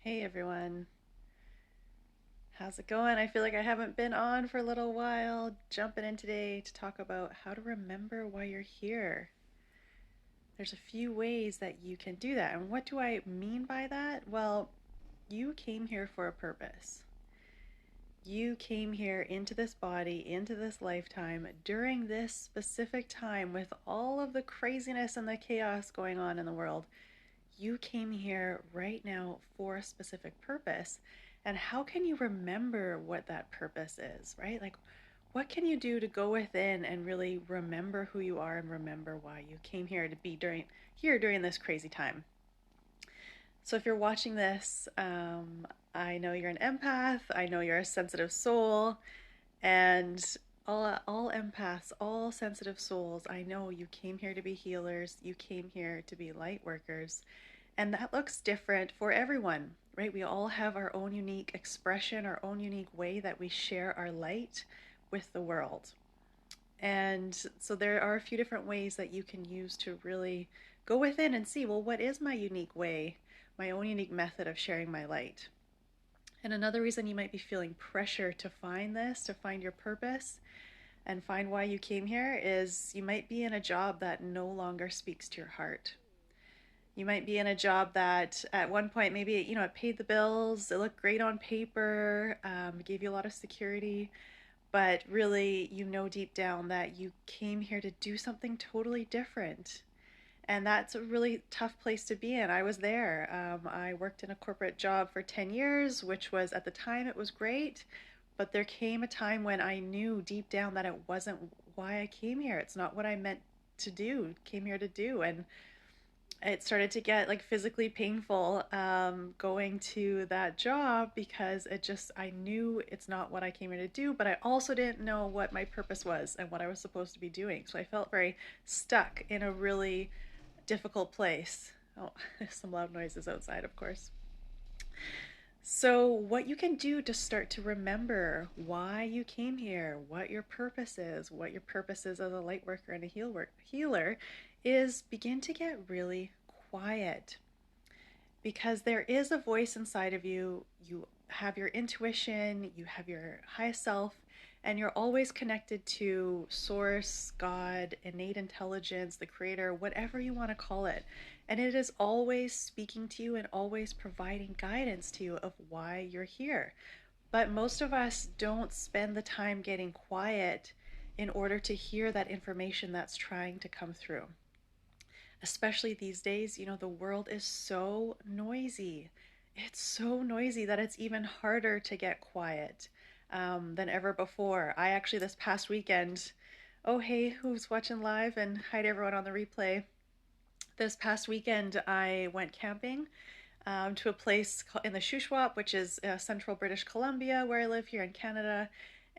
Hey everyone, how's it going? I feel like I haven't been on for a little while. Jumping in today to talk about how to remember why you're here. There's a few ways that you can do that. And what do I mean by that? Well, you came here for a purpose. You came here into this body, into this lifetime, during this specific time with all of the craziness and the chaos going on in the world. You came here right now for a specific purpose. And how can you remember what that purpose is, right? Like, what can you do to go within and really remember who you are and remember why you came here to be during this crazy time? So if you're watching this, I know you're an empath. I know you're a sensitive soul, and all empaths, all sensitive souls, I know you came here to be healers. You came here to be light workers. And that looks different for everyone, right? We all have our own unique expression, our own unique way that we share our light with the world. And so there are a few different ways that you can use to really go within and see, well, what is my unique way, my own unique method of sharing my light? And another reason you might be feeling pressure to find this, to find your purpose and find why you came here, is you might be in a job that no longer speaks to your heart. You might be in a job that at one point maybe it paid the bills, it looked great on paper, gave you a lot of security, but really you know deep down that you came here to do something totally different. And that's a really tough place to be in. I was there. I worked in a corporate job for 10 years, which was, at the time, it was great. But there came a time when I knew deep down that it wasn't why I came here. It's not what I meant to do, came here to do. And it started to get like physically painful going to that job because I knew it's not what I came here to do, but I also didn't know what my purpose was and what I was supposed to be doing. So I felt very stuck in a really difficult place. Oh, some loud noises outside, of course. So, what you can do to start to remember why you came here, what your purpose is, what your purpose is as a light worker and a healer, is begin to get really quiet, because there is a voice inside of you. You have your intuition, you have your highest self, and you're always connected to source, God, innate intelligence, the creator, whatever you want to call it. And it is always speaking to you and always providing guidance to you of why you're here. But most of us don't spend the time getting quiet in order to hear that information that's trying to come through. Especially these days, the world is so noisy. It's so noisy that it's even harder to get quiet than ever before. I actually, this past weekend, oh, hey, who's watching live? And hi to everyone on the replay. This past weekend, I went camping to a place in the Shuswap, which is central British Columbia, where I live here in Canada.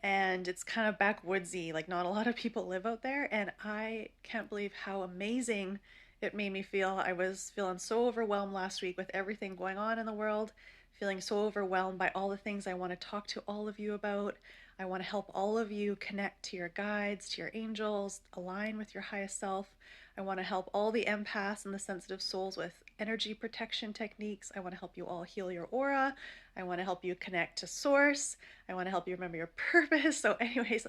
And it's kind of backwoodsy, like not a lot of people live out there. And I can't believe how amazing it made me feel. I was feeling so overwhelmed last week with everything going on in the world, feeling so overwhelmed by all the things I want to talk to all of you about. I want to help all of you connect to your guides, to your angels, align with your highest self. I want to help all the empaths and the sensitive souls with energy protection techniques. I want to help you all heal your aura. I want to help you connect to source. I want to help you remember your purpose. So, anyways,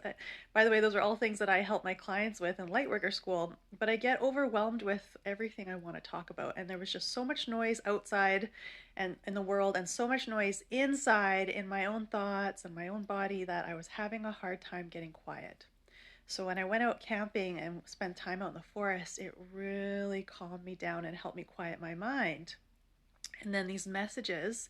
by the way, those are all things that I help my clients with in Lightworker School. But I get overwhelmed with everything I want to talk about. And there was just so much noise outside and in the world, and so much noise inside in my own thoughts and my own body, that I was having a hard time getting quiet. So when I went out camping and spent time out in the forest, it really calmed me down and helped me quiet my mind. And then these messages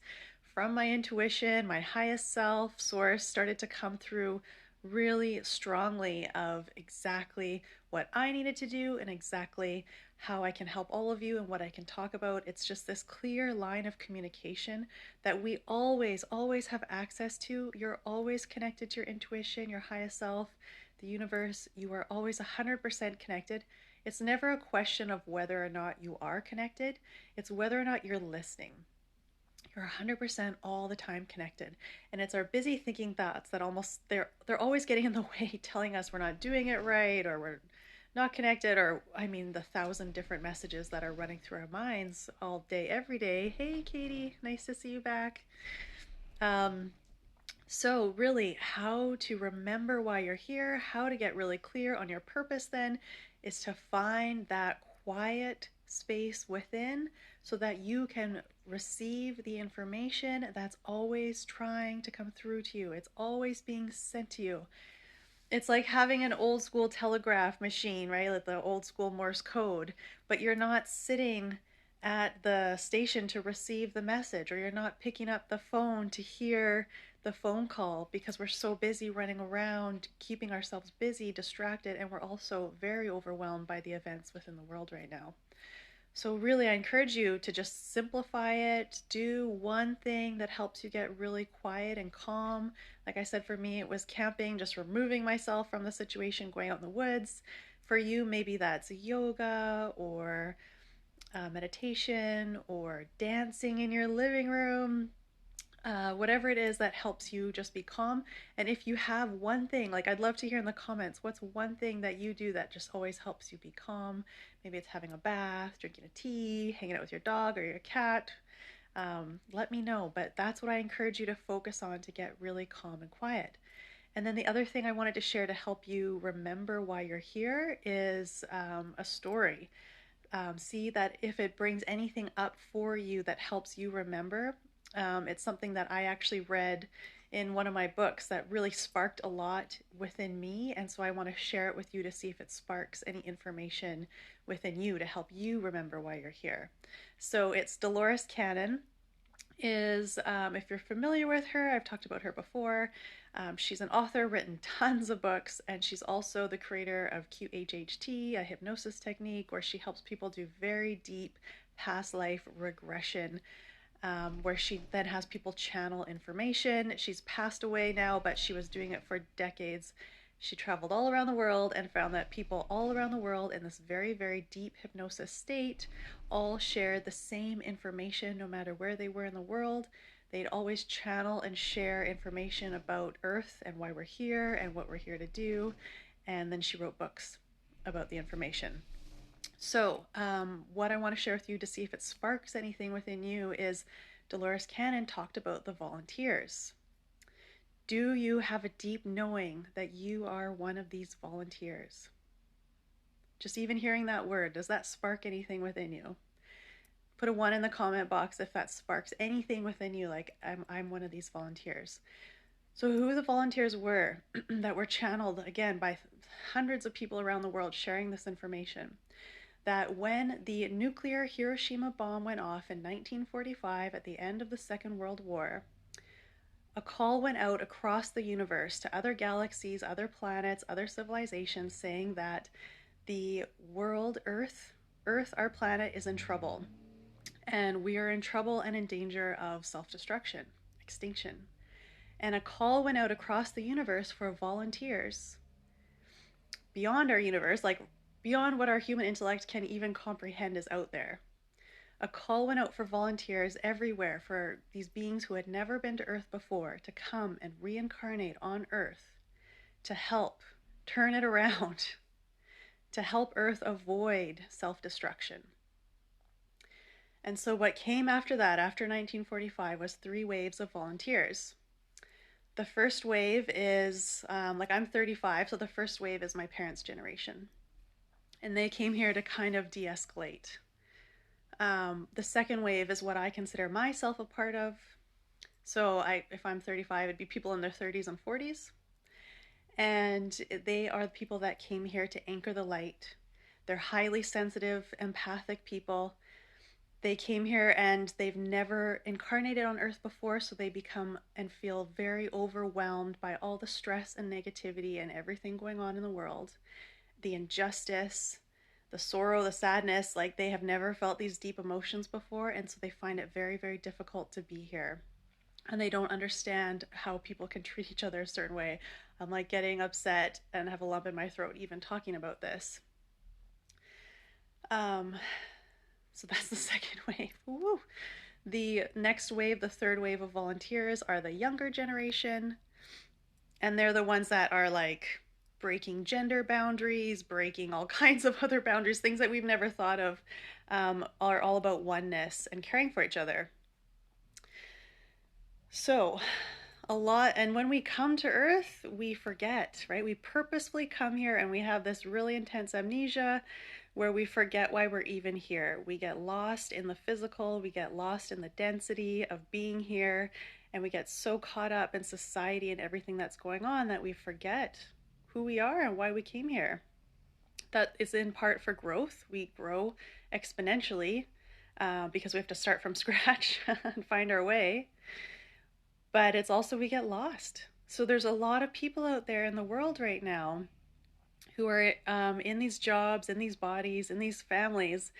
from my intuition, my highest self, source, started to come through really strongly of exactly what I needed to do and exactly how I can help all of you and what I can talk about. It's just this clear line of communication that we always have access to. You're always connected to your intuition, your highest self, the universe. You are always 100% connected. It's never a question of whether or not you are connected. It's whether or not you're listening. You're 100% all the time connected. And it's our busy thinking thoughts that they're always getting in the way, telling us we're not doing it right, or we're not connected, or I mean, the thousand different messages that are running through our minds all day, every day. Hey, Katie, nice to see you back. Um, so, really, how to remember why you're here, how to get really clear on your purpose then, is to find that quiet space within so that you can receive the information that's always trying to come through to you. It's always being sent to you. It's like having an old school telegraph machine, right? Like the old school Morse code, but you're not sitting at the station to receive the message, or you're not picking up the phone to hear the phone call because we're so busy running around, keeping ourselves busy, distracted, and we're also very overwhelmed by the events within the world right now. So, really, I encourage you to just simplify it. Do one thing that helps you get really quiet and calm. Like I said, for me, it was camping, just removing myself from the situation, going out in the woods. For you, maybe that's yoga or meditation or dancing in your living room, whatever it is that helps you just be calm. And if you have one thing, like I'd love to hear in the comments, what's one thing that you do that just always helps you be calm? Maybe it's having a bath, drinking a tea, hanging out with your dog or your cat. Let me know. But that's what I encourage you to focus on to get really calm and quiet. And then the other thing I wanted to share to help you remember why you're here is a story. See that if it brings anything up for you that helps you remember. It's something that I actually read in one of my books that really sparked a lot within me. And so I want to share it with you to see if it sparks any information within you to help you remember why you're here. So it's Dolores Cannon is, if you're familiar with her, I've talked about her before. She's an author, written tons of books, and she's also the creator of QHHT, a hypnosis technique where she helps people do very deep past life regression, where she then has people channel information. She's passed away now, but she was doing it for decades. She traveled all around the world and found that people all around the world in this very, very deep hypnosis state all shared the same information no matter where they were in the world. They'd always channel and share information about Earth and why we're here and what we're here to do. And then she wrote books about the information. So, what I want to share with you to see if it sparks anything within you is Dolores Cannon talked about the volunteers. Do you have a deep knowing that you are one of these volunteers? Just even hearing that word, does that spark anything within you? Put a 1 in the comment box if that sparks anything within you, like I'm one of these volunteers. So who the volunteers were that were channeled, again, by hundreds of people around the world sharing this information, that when the nuclear Hiroshima bomb went off in 1945 at the end of the Second World War, a call went out across the universe to other galaxies, other planets, other civilizations, saying that the world, Earth, our planet, is in trouble. And we are in trouble and in danger of self-destruction, extinction. And a call went out across the universe for volunteers beyond our universe, like beyond what our human intellect can even comprehend is out there. A call went out for volunteers everywhere, for these beings who had never been to Earth before to come and reincarnate on Earth to help turn it around, to help Earth avoid self-destruction. And so what came after that, after 1945, was 3 waves of volunteers. The first wave is, like I'm 35, so the first wave is my parents' generation. And they came here to kind of de-escalate. The second wave is what I consider myself a part of. So if I'm 35, it'd be people in their 30s and 40s. And they are the people that came here to anchor the light. They're highly sensitive, empathic people. They came here and they've never incarnated on Earth before, so they become and feel very overwhelmed by all the stress and negativity and everything going on in the world, the injustice, the sorrow, the sadness. Like, they have never felt these deep emotions before, and so they find it very, very difficult to be here. And they don't understand how people can treat each other a certain way. I'm like getting upset and have a lump in my throat even talking about this. So that's the second wave. Woo. The next wave, the third wave of volunteers, are the younger generation. And they're the ones that are like breaking gender boundaries, breaking all kinds of other boundaries, things that we've never thought of, are all about oneness and caring for each other. So, and when we come to Earth, we forget, right? We purposefully come here and we have this really intense amnesia where we forget why we're even here. We get lost in the physical, we get lost in the density of being here, and we get so caught up in society and everything that's going on that we forget who we are and why we came here. That is in part for growth. We grow exponentially because we have to start from scratch and find our way. But it's also we get lost. So there's a lot of people out there in the world right now who are in these jobs, in these bodies, in these families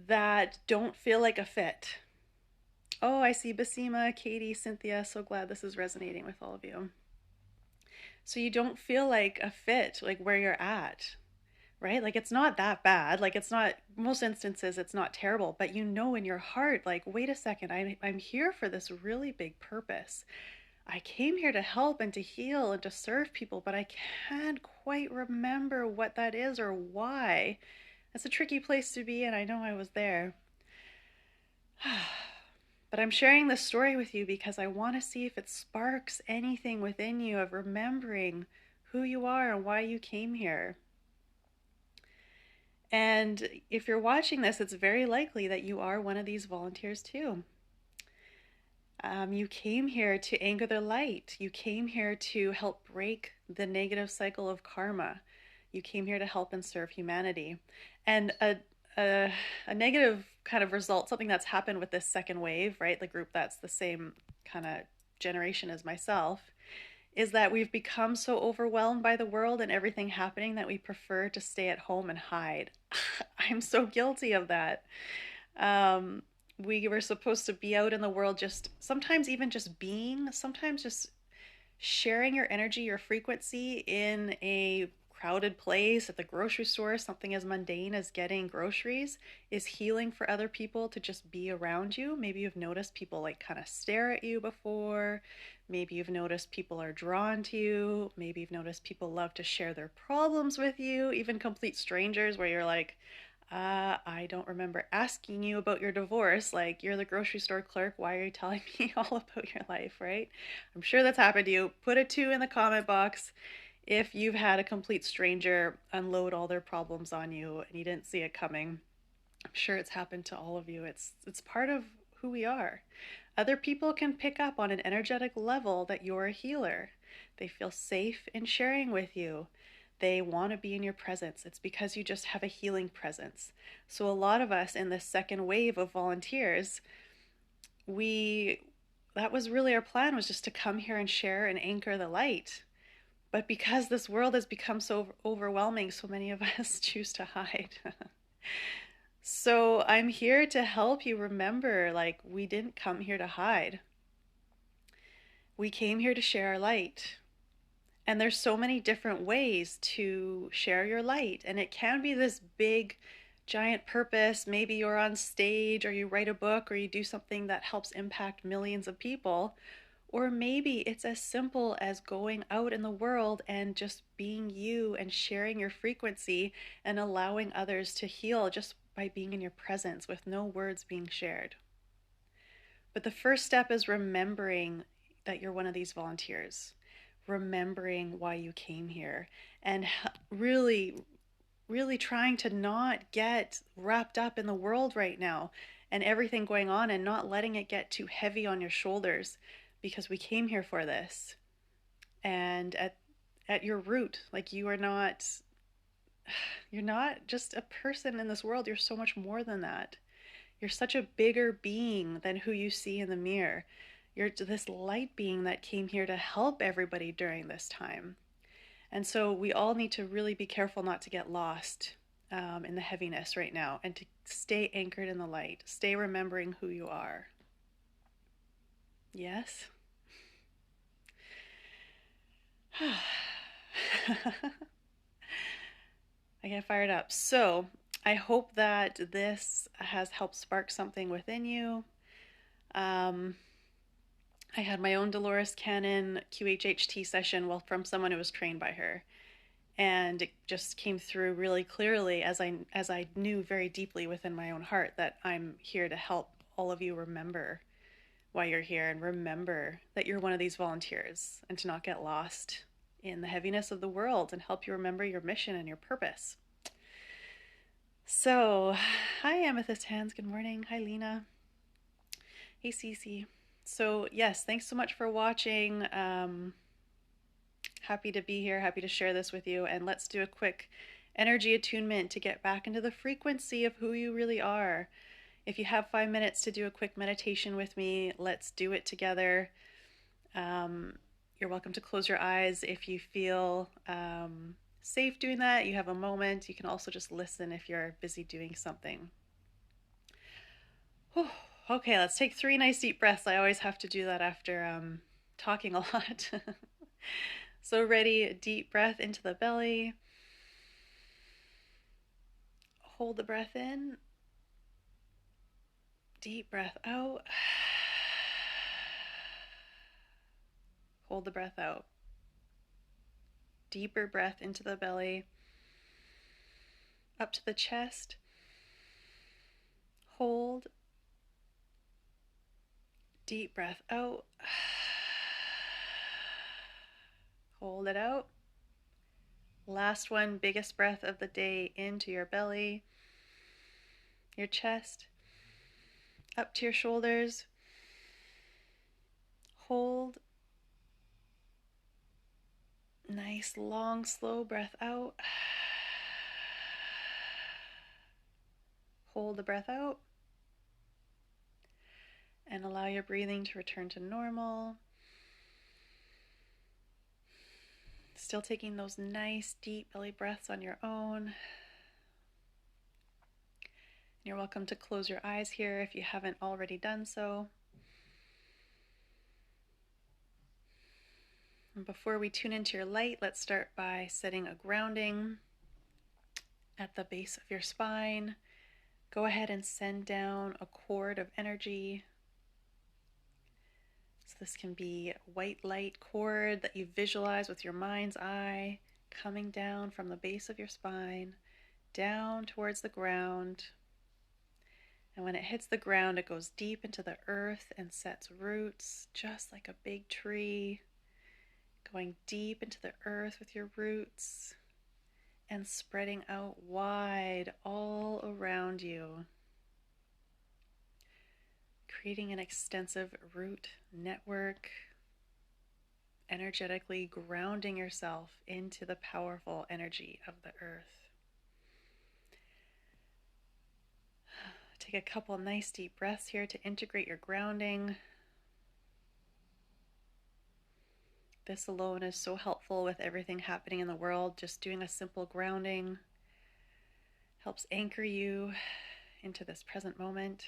that don't feel like a fit. Oh, I see Basima, Katie, Cynthia. So glad this is resonating with all of you. So you don't feel like a fit, like where you're at, right? Like it's not that bad. Like it's not, most instances, it's not terrible, but you know in your heart, like, wait a second, I'm here for this really big purpose. I came here to help and to heal and to serve people, but I can't quite remember what that is or why. That's a tricky place to be, and I know I was there. But I'm sharing this story with you because I want to see if it sparks anything within you of remembering who you are and why you came here. And if you're watching this, it's very likely that you are one of these volunteers too. You came here to anchor the light. You came here to help break the negative cycle of karma. You came here to help and serve humanity. And a negative kind of result, something that's happened with this second wave, right? The group that's the same kind of generation as myself, is that we've become so overwhelmed by the world and everything happening that we prefer to stay at home and hide. I'm so guilty of that. We were supposed to be out in the world, just sometimes even just being, sometimes just sharing your energy, your frequency in a crowded place, at the grocery store. Something as mundane as getting groceries is healing for other people to just be around you. Maybe you've noticed people like kind of stare at you before. Maybe you've noticed people are drawn to you. Maybe you've noticed people love to share their problems with you, even complete strangers where you're like, I don't remember asking you about your divorce. Like, you're the grocery store clerk. Why are you telling me all about your life, right? I'm sure that's happened to you. Put a 2 in the comment box if you've had a complete stranger unload all their problems on you and you didn't see it coming. I'm sure it's happened to all of you. It's part of who we are. Other people can pick up on an energetic level that you're a healer. They feel safe in sharing with you. They want to be in your presence. It's because you just have a healing presence. So a lot of us in this second wave of volunteers, that was really our plan, was just to come here and share and anchor the light. But because this world has become so overwhelming, so many of us choose to hide. So I'm here to help you remember, like, we didn't come here to hide. We came here to share our light. And there's so many different ways to share your light. And it can be this big, giant purpose. Maybe you're on stage or you write a book or you do something that helps impact millions of people. Or maybe it's as simple as going out in the world and just being you and sharing your frequency and allowing others to heal just by being in your presence with no words being shared. But the first step is remembering that you're one of these volunteers. Remembering why you came here and really trying to not get wrapped up in the world right now and everything going on and not letting it get too heavy on your shoulders, because we came here for this. And at your root, like, you're not just a person in this world. You're so much more than that. You're such a bigger being than who you see in the mirror. You're this light being that came here to help everybody during this time. And so we all need to really be careful not to get lost in the heaviness right now, and to stay anchored in the light. Stay remembering who you are. Yes? I get fired up. So I hope that this has helped spark something within you. I had my own Dolores Cannon QHHT session from someone who was trained by her. And it just came through really clearly as I knew very deeply within my own heart that I'm here to help all of you remember why you're here and remember that you're one of these volunteers and to not get lost in the heaviness of the world and help you remember your mission and your purpose. So, hi Amethyst Hands, good morning. Hi Lena. Hey Cece. So, yes, thanks so much for watching. Happy to be here, happy to share this with you. And let's do a quick energy attunement to get back into the frequency of who you really are. If you have 5 minutes to do a quick meditation with me, let's do it together. You're welcome to close your eyes if you feel safe doing that. You have a moment. You can also just listen if you're busy doing something. Whew. Okay, let's take 3 nice deep breaths. I always have to do that after talking a lot. So ready, deep breath into the belly. Hold the breath in. Deep breath out. Hold the breath out. Deeper breath into the belly. Up to the chest. Hold. Deep breath out. Hold it out. Last one, biggest breath of the day into your belly, your chest, up to your shoulders. Hold. Nice, long, slow breath out. Hold the breath out. And allow your breathing to return to normal. Still taking those nice, deep belly breaths on your own. You're welcome to close your eyes here if you haven't already done so. And before we tune into your light, let's start by setting a grounding at the base of your spine. Go ahead and send down a cord of energy. So this can be white light cord that you visualize with your mind's eye coming down from the base of your spine, down towards the ground. And when it hits the ground, it goes deep into the earth and sets roots, just like a big tree, going deep into the earth with your roots and spreading out wide all around you, creating an extensive root network, energetically grounding yourself into the powerful energy of the earth. Take a couple nice deep breaths here to integrate your grounding. This alone is so helpful with everything happening in the world. Just doing a simple grounding helps anchor you into this present moment.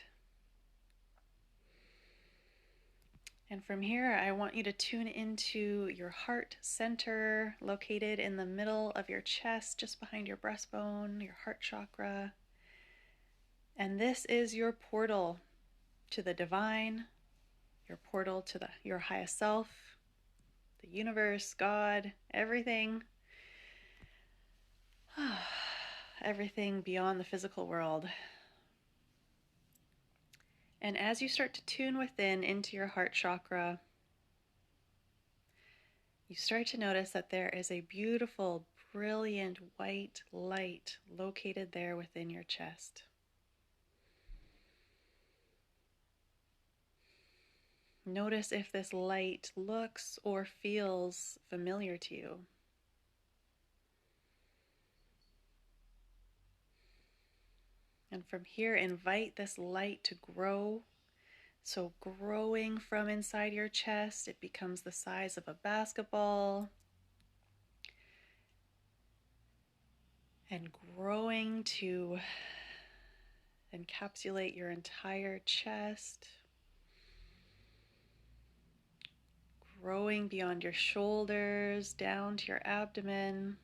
And from here, I want you to tune into your heart center, located in the middle of your chest, just behind your breastbone, your heart chakra. And this is your portal to the divine, your portal to your highest self, the universe, God, everything. Everything beyond the physical world. And as you start to tune within into your heart chakra, you start to notice that there is a beautiful, brilliant white light located there within your chest. Notice if this light looks or feels familiar to you. And from here, invite this light to grow. So growing from inside your chest, it becomes the size of a basketball. And growing to encapsulate your entire chest. Growing beyond your shoulders, down to your abdomen.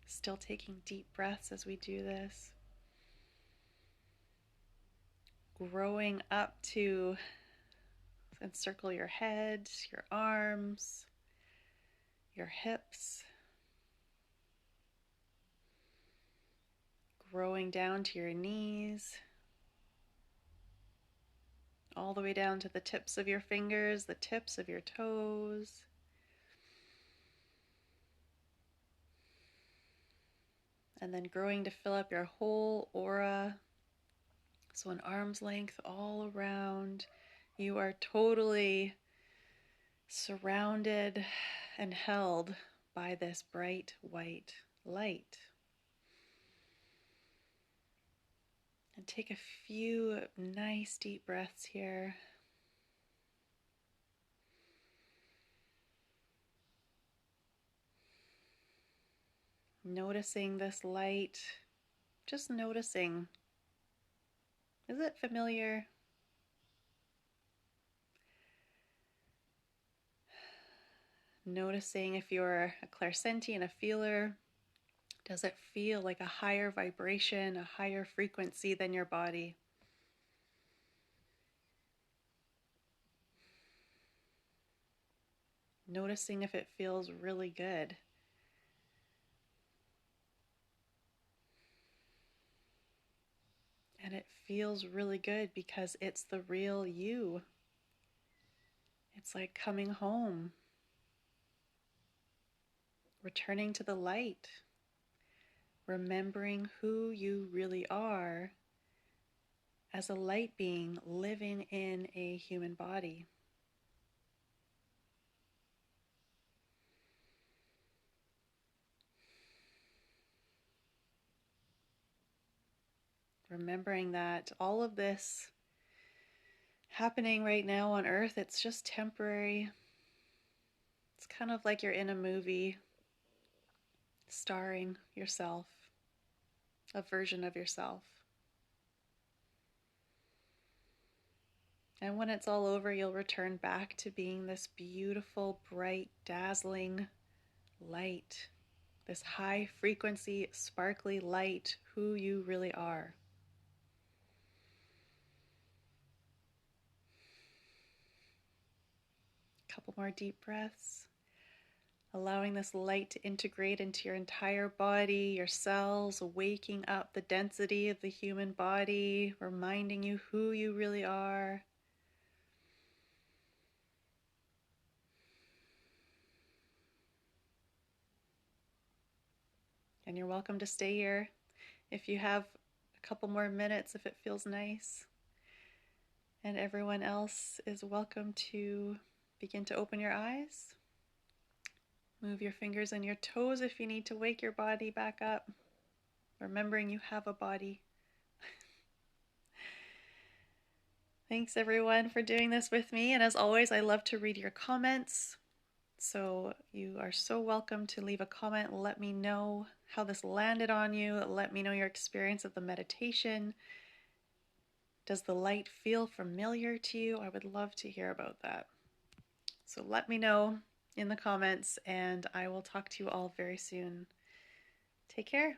Still taking deep breaths as we do this. Growing up to encircle your head, your arms, your hips. growing down to your knees, all the way down to the tips of your fingers, the tips of your toes. And then growing to fill up your whole aura. So an arm's length all around. You are totally surrounded and held by this bright white light. And take a few nice deep breaths here. Noticing this light, just noticing. Is it familiar? Noticing if you're a clairsentient, a feeler, does it feel like a higher vibration, a higher frequency than your body? Noticing if it feels really good. And it feels really good because it's the real you. It's like coming home, returning to the light, remembering who you really are as a light being living in a human body. Remembering that all of this happening right now on Earth, it's just temporary. It's kind of like you're in a movie starring yourself, a version of yourself. And when it's all over, you'll return back to being this beautiful, bright, dazzling light, this high frequency, sparkly light, who you really are. A couple more deep breaths. Allowing this light to integrate into your entire body, your cells, waking up the density of the human body, reminding you who you really are. And you're welcome to stay here if you have a couple more minutes, if it feels nice. And everyone else is welcome to begin to open your eyes. Move your fingers and your toes if you need to wake your body back up, remembering you have a body. Thanks everyone for doing this with me. And as always, I love to read your comments. So you are so welcome to leave a comment. Let me know how this landed on you. Let me know your experience of the meditation. Does the light feel familiar to you? I would love to hear about that. So let me know in the comments, and I will talk to you all very soon. Take care.